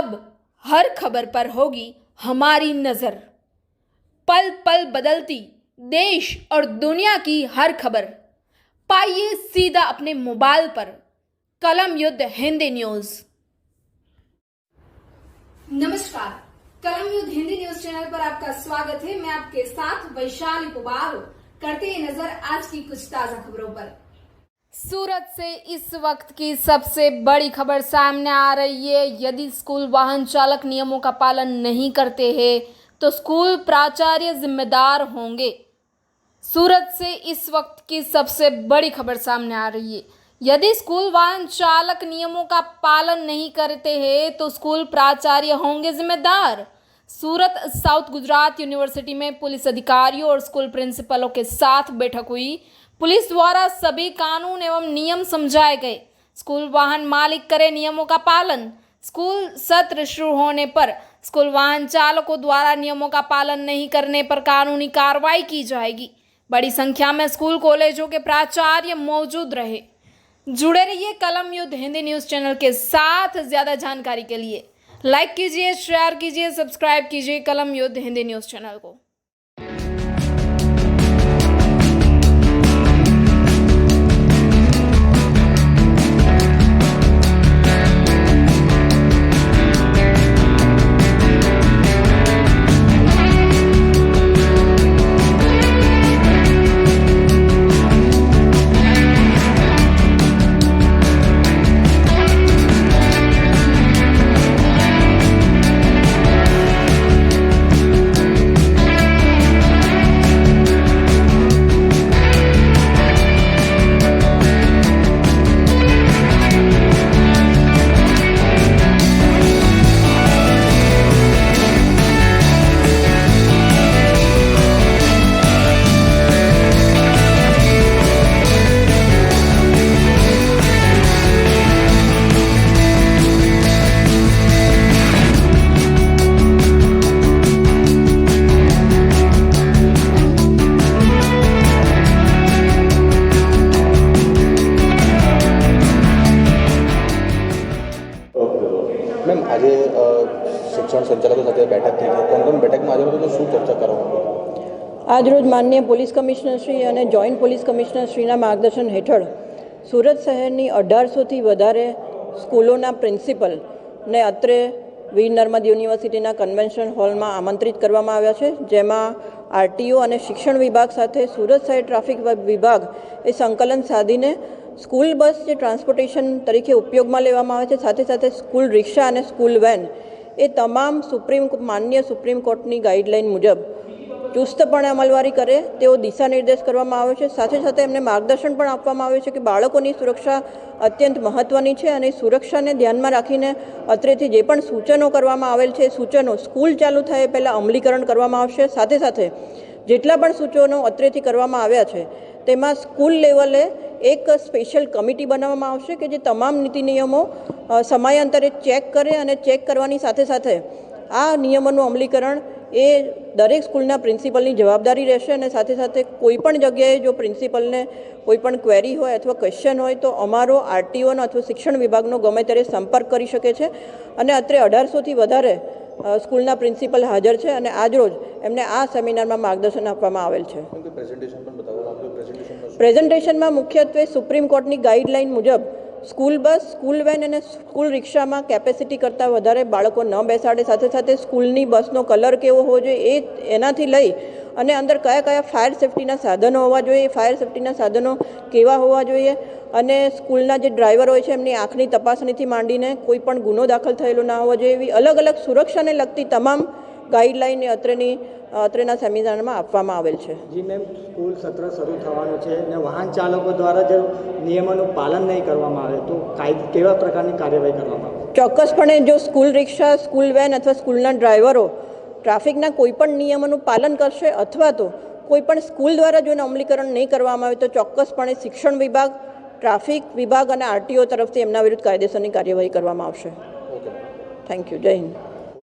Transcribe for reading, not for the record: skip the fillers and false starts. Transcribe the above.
अब हर खबर पर होगी हमारी नजर। पल पल बदलती देश और दुनिया की हर खबर पाइए सीधा अपने मोबाइल पर कलम युद्ध हिंदी न्यूज। नमस्कार, कलम युद्ध हिंदी न्यूज चैनल पर आपका स्वागत है। मैं आपके साथ वैशाली पुबार करते हैं नजर आज की कुछ ताजा खबरों पर। सूरत से इस वक्त की सबसे बड़ी खबर सामने आ रही है। यदि स्कूल वाहन चालक नियमों का पालन नहीं करते हैं तो स्कूल प्राचार्य जिम्मेदार होंगे। सूरत से इस वक्त की सबसे बड़ी खबर सामने आ रही है। यदि स्कूल वाहन चालक नियमों का पालन नहीं करते हैं तो स्कूल प्राचार्य होंगे जिम्मेदार। सूरत साउथ गुजरात यूनिवर्सिटी में पुलिस अधिकारियों और स्कूल प्रिंसिपलों के साथ बैठक हुई। पुलिस द्वारा सभी कानून एवं नियम समझाए गए। स्कूल वाहन मालिक करे नियमों का पालन। स्कूल सत्र शुरू होने पर स्कूल वाहन चालकों द्वारा नियमों का पालन नहीं करने पर कानूनी कार्रवाई की जाएगी। बड़ी संख्या में स्कूल कॉलेजों के प्राचार्य मौजूद रहे। जुड़े रहिए कलम युद्ध हिंदी न्यूज चैनल के साथ। ज्यादा जानकारी के लिए लाइक कीजिए, शेयर कीजिए, सब्सक्राइब कीजिए कलम युद्ध हिंदी न्यूज चैनल को। મેમ આજે શિક્ષણ સંચાલકો સાથે બેઠક થઈ છે. કોણ બેઠકમાં હાજર હતો તો શું ચર્ચા કરવામાં આવી? આજરોજ માનનીય પોલીસ કમિશનરશ્રી અને જોઈન્ટ પોલીસ કમિશનરશ્રીના માર્ગદર્શન હેઠળ સુરત શહેરની 1800થી વધારે સ્કૂલોના પ્રિન્સિપલને અત્રે વીર નર્મદ યુનિવર્સિટીના કન્વેન્શન હોલમાં આમંત્રિત કરવામાં આવ્યા છે, જેમાં આરટીઓ અને શિક્ષણ વિભાગ સાથે સુરત શહેર ટ્રાફિક વિભાગ એ સંકલન સાધીને સ્કૂલ બસ જે ટ્રાન્સપોર્ટેશન તરીકે ઉપયોગમાં લેવામાં આવે છે, સાથે સાથે સ્કૂલ રિક્ષા અને સ્કૂલ વેન એ તમામ માનનીય સુપ્રીમ કોર્ટની ગાઈડલાઈન મુજબ ચુસ્તપણે અમલવારી કરે તેવો દિશા નિર્દેશ કરવામાં આવ્યો છે. સાથે સાથે એમને માર્ગદર્શન પણ આપવામાં આવ્યું છે કે બાળકોની સુરક્ષા અત્યંત મહત્ત્વની છે અને સુરક્ષાને ધ્યાનમાં રાખીને અત્રેથી જે પણ સૂચનો કરવામાં આવેલ છે એ સૂચનો સ્કૂલ ચાલુ થાય પહેલાં અમલીકરણ કરવામાં આવશે. સાથે સાથે જેટલા પણ સૂચનો અત્રેથી કરવામાં આવ્યા છે તેમાં સ્કૂલ લેવલે એક સ્પેશિયલ કમિટી બનાવવામાં આવશે કે જે તમામ નીતિ નિયમો સમયાંતરે ચેક કરે અને ચેક કરવાની સાથે સાથે આ નિયમોનું અમલીકરણ એ દરેક સ્કૂલના પ્રિન્સિપલની જવાબદારી રહેશે. અને સાથે સાથે કોઈપણ જગ્યાએ જો પ્રિન્સિપલને કોઈપણ ક્વેરી હોય અથવા ક્વેશ્ચન હોય તો અમારો આરટીઓનો અથવા શિક્ષણ વિભાગનો ગમે ત્યારે સંપર્ક કરી શકે છે. અને અત્રે 1800થી વધારે સ્કૂલના પ્રિન્સિપલ હાજર છે અને આજરોજ એમને આ સેમિનારમાં માર્ગદર્શન આપવામાં આવેલ છે. પ્રેઝન્ટેશનમાં મુખ્યત્વે સુપ્રીમ કોર્ટની ગાઈડલાઈન મુજબ સ્કૂલ બસ, સ્કૂલ વેન અને સ્કૂલ રિક્ષામાં કેપેસિટી કરતાં વધારે બાળકો ન બેસાડે, સાથે સાથે સ્કૂલની બસનો કલર કેવો હોવો જોઈએ એનાથી લઈ અને અંદર કયા કયા ફાયર સેફ્ટીના સાધનો હોવા જોઈએ, ફાયર સેફ્ટીના સાધનો કેવા હોવા જોઈએ અને સ્કૂલના જે ડ્રાઈવર હોય છે એમની આંખની તપાસણીથી માંડીને કોઈ પણ ગુનો દાખલ થયેલો ના હોવો જોઈએ, એવી અલગ અલગ સુરક્ષાને લગતી તમામ ગાઈડલાઈન અત્રેના સેમિનારમાં આપવામાં આવેલ છે. જી મેમ, સ્કૂલ સત્ર શરૂ થવાનું છે અને વાહન ચાલકો દ્વારા જો નિયમોનું પાલન નહીં કરવામાં આવે તો કેવા પ્રકારની કાર્યવાહી કરવામાં આવે? ચોક્કસપણે જો સ્કૂલ રિક્ષા, સ્કૂલ વેન અથવા સ્કૂલના ડ્રાઈવરો ટ્રાફિકના કોઈપણ નિયમોનું પાલન કરશે અથવા તો કોઈપણ સ્કૂલ દ્વારા જો અમલીકરણ નહીં કરવામાં આવે તો ચોક્કસપણે શિક્ષણ વિભાગ, ટ્રાફિક વિભાગ અને આરટીઓ તરફથી એમના વિરુદ્ધ કાયદેસરની કાર્યવાહી કરવામાં આવશે. Thank you. જય હિન્દ.